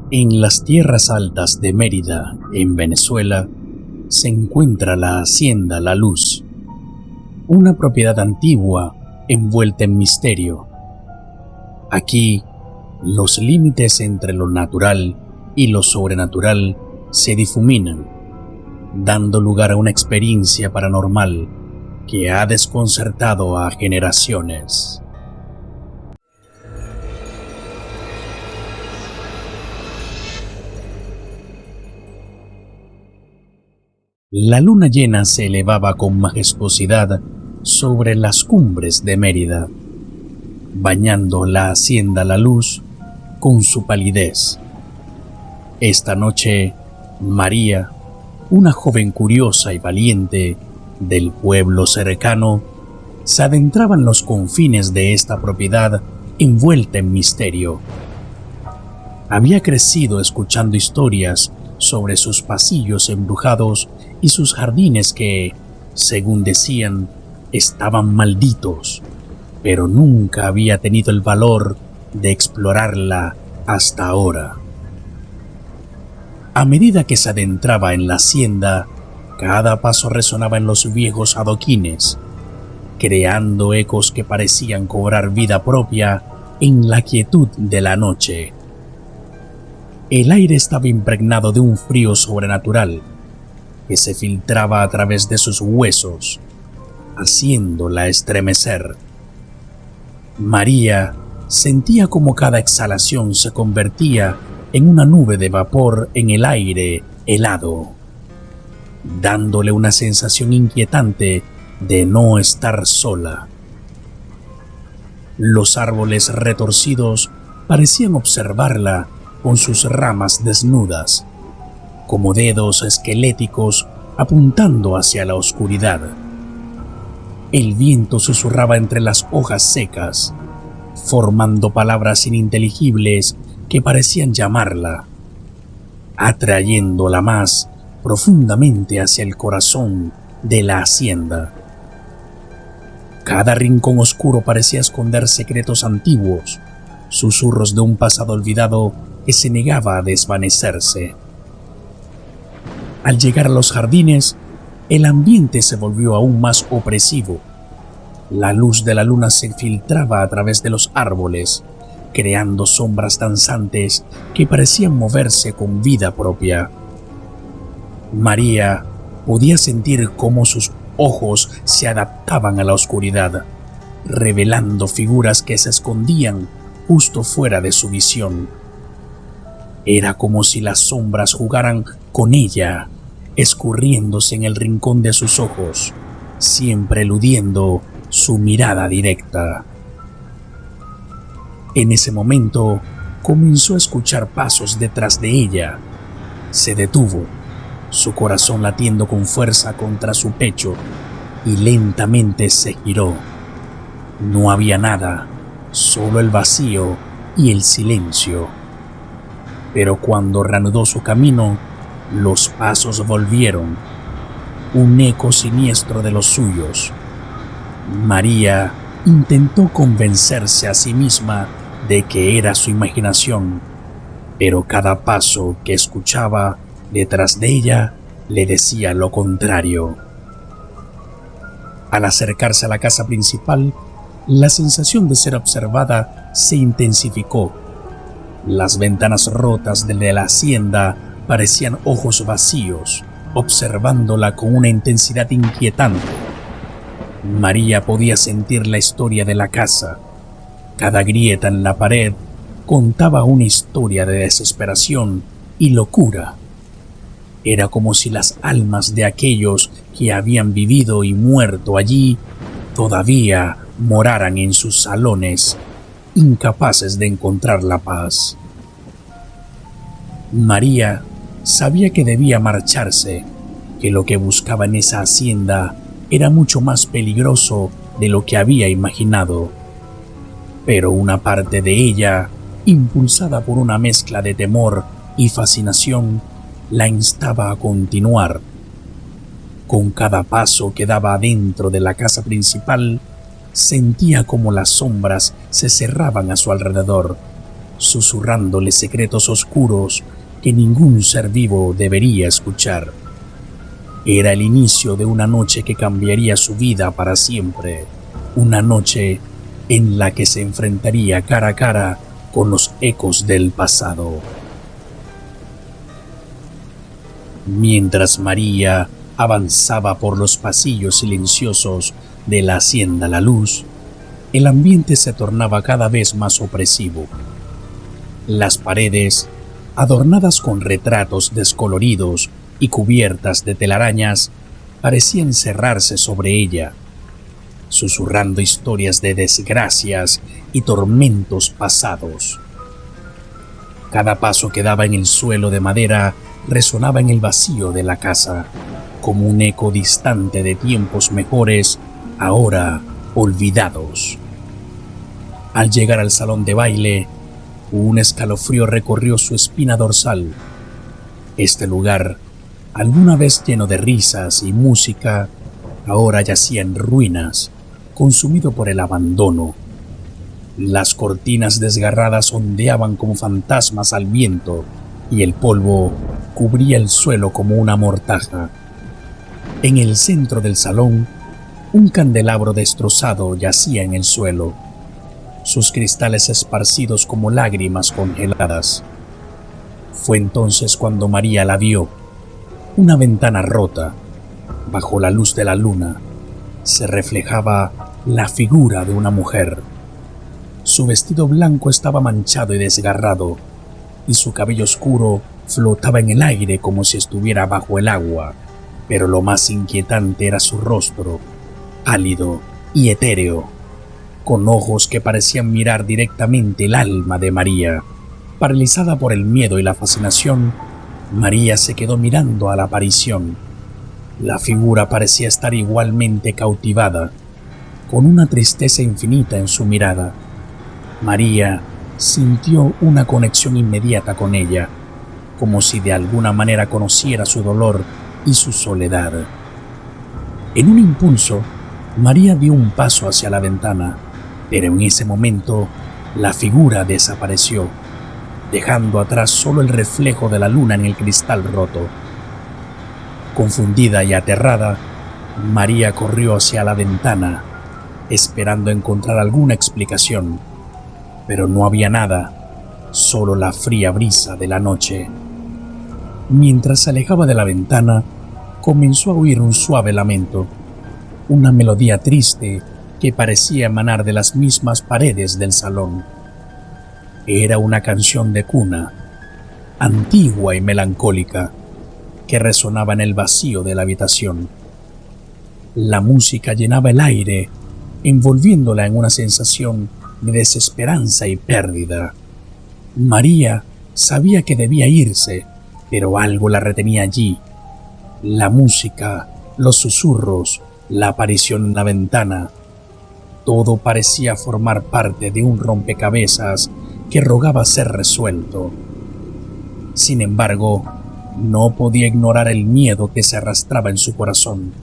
En las tierras altas de Mérida, en Venezuela, se encuentra la Hacienda La Luz, una propiedad antigua envuelta en misterio. Aquí, los límites entre lo natural y lo sobrenatural se difuminan, dando lugar a una experiencia paranormal que ha desconcertado a generaciones. La luna llena se elevaba con majestuosidad sobre las cumbres de Mérida, bañando la Hacienda La Luz con su palidez. Esta noche, María, una joven curiosa y valiente del pueblo cercano, se adentraba en los confines de esta propiedad envuelta en misterio. Había crecido escuchando historias sobre sus pasillos embrujados y sus jardines que, según decían, estaban malditos, pero nunca había tenido el valor de explorarla hasta ahora. A medida que se adentraba en la hacienda, cada paso resonaba en los viejos adoquines, creando ecos que parecían cobrar vida propia en la quietud de la noche. El aire estaba impregnado de un frío sobrenatural que se filtraba a través de sus huesos, haciéndola estremecer. María sentía como cada exhalación se convertía en una nube de vapor en el aire helado, dándole una sensación inquietante de no estar sola. Los árboles retorcidos parecían observarla con sus ramas desnudas, como dedos esqueléticos apuntando hacia la oscuridad. El viento susurraba entre las hojas secas, formando palabras ininteligibles que parecían llamarla, atrayéndola más profundamente hacia el corazón de la hacienda. Cada rincón oscuro parecía esconder secretos antiguos, susurros de un pasado olvidado que se negaba a desvanecerse. Al llegar a los jardines, el ambiente se volvió aún más opresivo. La luz de la luna se filtraba a través de los árboles, creando sombras danzantes que parecían moverse con vida propia. María podía sentir cómo sus ojos se adaptaban a la oscuridad, revelando figuras que se escondían justo fuera de su visión. Era como si las sombras jugaran con ella, escurriéndose en el rincón de sus ojos, siempre eludiendo su mirada directa. En ese momento, comenzó a escuchar pasos detrás de ella. Se detuvo, su corazón latiendo con fuerza contra su pecho, y lentamente se giró. No había nada, solo el vacío y el silencio. Pero cuando reanudó su camino, los pasos volvieron, un eco siniestro de los suyos. María intentó convencerse a sí misma de que era su imaginación, pero cada paso que escuchaba detrás de ella le decía lo contrario. Al acercarse a la casa principal, la sensación de ser observada se intensificó. Las ventanas rotas de la hacienda parecían ojos vacíos, observándola con una intensidad inquietante. María podía sentir la historia de la casa. Cada grieta en la pared contaba una historia de desesperación y locura. Era como si las almas de aquellos que habían vivido y muerto allí todavía moraran en sus salones, incapaces de encontrar la paz. María sabía que debía marcharse, que lo que buscaba en esa hacienda era mucho más peligroso de lo que había imaginado. Pero una parte de ella, impulsada por una mezcla de temor y fascinación, la instaba a continuar. Con cada paso que daba adentro de la casa principal, sentía como las sombras se cerraban a su alrededor, susurrándole secretos oscuros que ningún ser vivo debería escuchar. Era el inicio de una noche que cambiaría su vida para siempre, una noche en la que se enfrentaría cara a cara con los ecos del pasado. Mientras María avanzaba por los pasillos silenciosos de la Hacienda La Luz, el ambiente se tornaba cada vez más opresivo. Las paredes, adornadas con retratos descoloridos y cubiertas de telarañas, parecían cerrarse sobre ella, susurrando historias de desgracias y tormentos pasados. Cada paso que daba en el suelo de madera resonaba en el vacío de la casa, como un eco distante de tiempos mejores, ahora olvidados. Al llegar al salón de baile, un escalofrío recorrió su espina dorsal. Este lugar, alguna vez lleno de risas y música, ahora yacía en ruinas, consumido por el abandono. Las cortinas desgarradas ondeaban como fantasmas al viento y el polvo cubría el suelo como una mortaja. En el centro del salón, un candelabro destrozado yacía en el suelo, sus cristales esparcidos como lágrimas congeladas. Fue entonces cuando María la vio. Una ventana rota, bajo la luz de la luna, se reflejaba la figura de una mujer. Su vestido blanco estaba manchado y desgarrado, y su cabello oscuro flotaba en el aire como si estuviera bajo el agua. Pero lo más inquietante era su rostro, pálido y etéreo, con ojos que parecían mirar directamente el alma de María. Paralizada por el miedo y la fascinación, María se quedó mirando a la aparición. La figura parecía estar igualmente cautivada, con una tristeza infinita en su mirada. María sintió una conexión inmediata con ella, como si de alguna manera conociera su dolor y su soledad. En un impulso, María dio un paso hacia la ventana, pero en ese momento la figura desapareció, dejando atrás solo el reflejo de la luna en el cristal roto. Confundida y aterrada, María corrió hacia la ventana, esperando encontrar alguna explicación, pero no había nada, solo la fría brisa de la noche. Mientras se alejaba de la ventana, comenzó a oír un suave lamento, una melodía triste que parecía emanar de las mismas paredes del salón. Era una canción de cuna, antigua y melancólica, que resonaba en el vacío de la habitación. La música llenaba el aire, envolviéndola en una sensación de desesperanza y pérdida. María sabía que debía irse, pero algo la retenía allí. La música, los susurros, la aparición en la ventana. Todo parecía formar parte de un rompecabezas que rogaba ser resuelto. Sin embargo, no podía ignorar el miedo que se arrastraba en su corazón,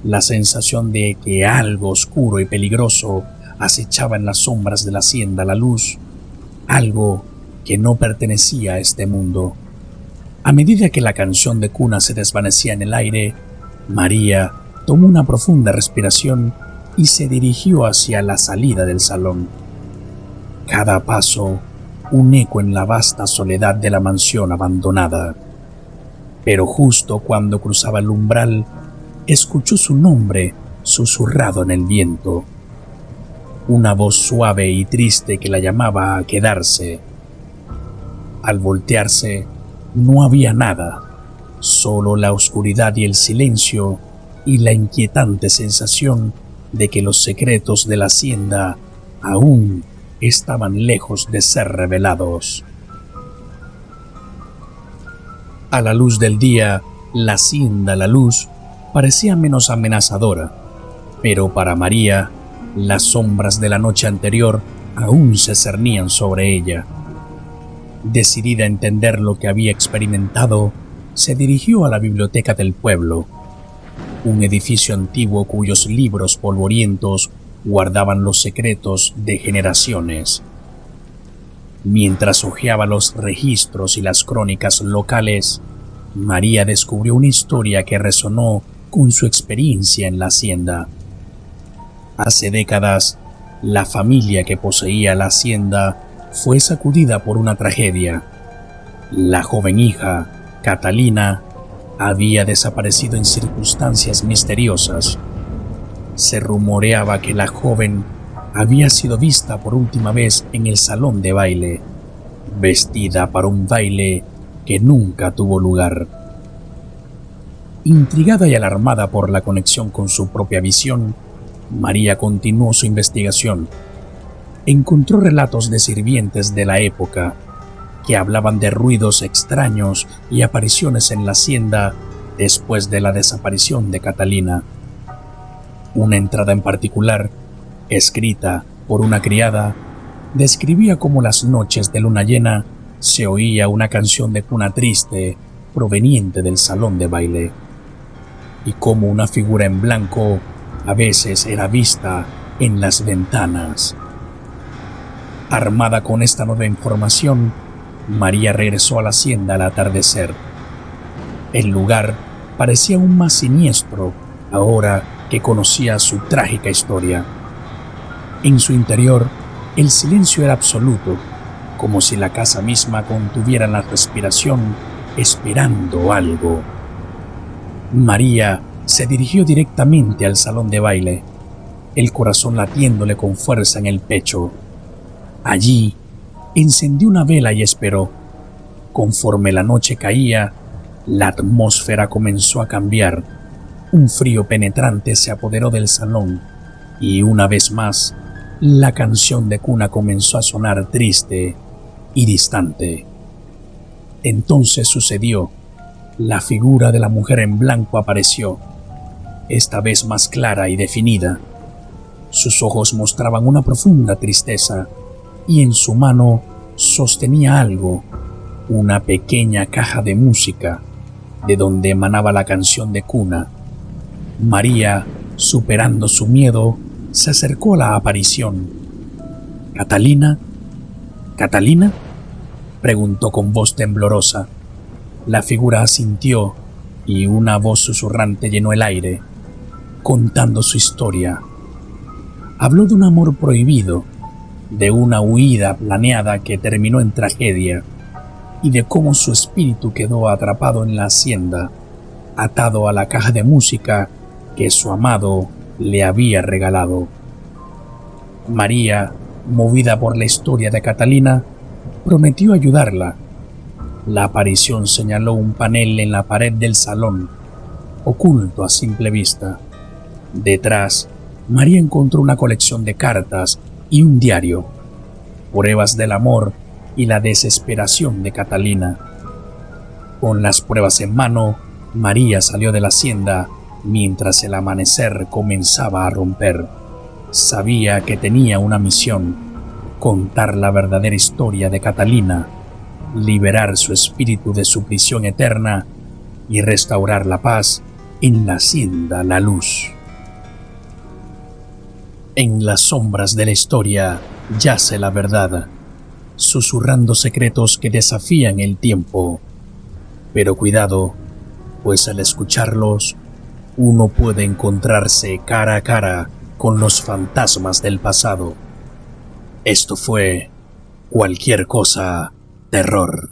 la sensación de que algo oscuro y peligroso acechaba en las sombras de la Hacienda La Luz, algo que no pertenecía a este mundo. A medida que la canción de cuna se desvanecía en el aire, María tomó una profunda respiración y se dirigió hacia la salida del salón. Cada paso, un eco en la vasta soledad de la mansión abandonada. Pero justo cuando cruzaba el umbral, escuchó su nombre susurrado en el viento. Una voz suave y triste que la llamaba a quedarse. Al voltearse, no había nada, solo la oscuridad y el silencio y la inquietante sensación de que los secretos de la hacienda aún estaban lejos de ser revelados. A la luz del día, la Hacienda La Luz parecía menos amenazadora, pero para María, las sombras de la noche anterior aún se cernían sobre ella. Decidida a entender lo que había experimentado, se dirigió a la biblioteca del pueblo, un edificio antiguo cuyos libros polvorientos guardaban los secretos de generaciones. Mientras hojeaba los registros y las crónicas locales, María descubrió una historia que resonó con su experiencia en la hacienda. Hace décadas, la familia que poseía la hacienda fue sacudida por una tragedia. La joven hija, Catalina, había desaparecido en circunstancias misteriosas. Se rumoreaba que la joven había sido vista por última vez en el salón de baile, vestida para un baile que nunca tuvo lugar. Intrigada y alarmada por la conexión con su propia visión, María continuó su investigación. Encontró relatos de sirvientes de la época que hablaban de ruidos extraños y apariciones en la hacienda después de la desaparición de Catalina. Una entrada en particular, escrita por una criada, describía cómo las noches de luna llena se oía una canción de cuna triste proveniente del salón de baile, y cómo una figura en blanco a veces era vista en las ventanas. Armada con esta nueva información, María regresó a la hacienda al atardecer. El lugar parecía aún más siniestro ahora que conocía su trágica historia. En su interior, el silencio era absoluto, como si la casa misma contuviera la respiración esperando algo. María se dirigió directamente al salón de baile, el corazón latiéndole con fuerza en el pecho. Allí, encendió una vela y esperó. Conforme la noche caía, la atmósfera comenzó a cambiar. Un frío penetrante se apoderó del salón y una vez más, la canción de cuna comenzó a sonar triste y distante. Entonces sucedió. La figura de la mujer en blanco apareció, esta vez más clara y definida. Sus ojos mostraban una profunda tristeza y en su mano sostenía algo, una pequeña caja de música, de donde emanaba la canción de cuna. María, superando su miedo, se acercó a la aparición. ¿Catalina? ¿Catalina?, preguntó con voz temblorosa. La figura asintió y una voz susurrante llenó el aire, contando su historia. Habló de un amor prohibido, de una huida planeada que terminó en tragedia y de cómo su espíritu quedó atrapado en la hacienda, atado a la caja de música que su amado le había regalado. María, movida por la historia de Catalina, prometió ayudarla. La aparición señaló un panel en la pared del salón, oculto a simple vista. Detrás, María encontró una colección de cartas y un diario, pruebas del amor y la desesperación de Catalina. Con las pruebas en mano, María salió de la hacienda mientras el amanecer comenzaba a romper. Sabía que tenía una misión: contar la verdadera historia de Catalina, liberar su espíritu de su prisión eterna y restaurar la paz en la hacienda La Luz. En las sombras de la historia yace la verdad, susurrando secretos que desafían el tiempo. Pero cuidado, pues al escucharlos, uno puede encontrarse cara a cara con los fantasmas del pasado. Esto fue Cualquier Cosa Terror.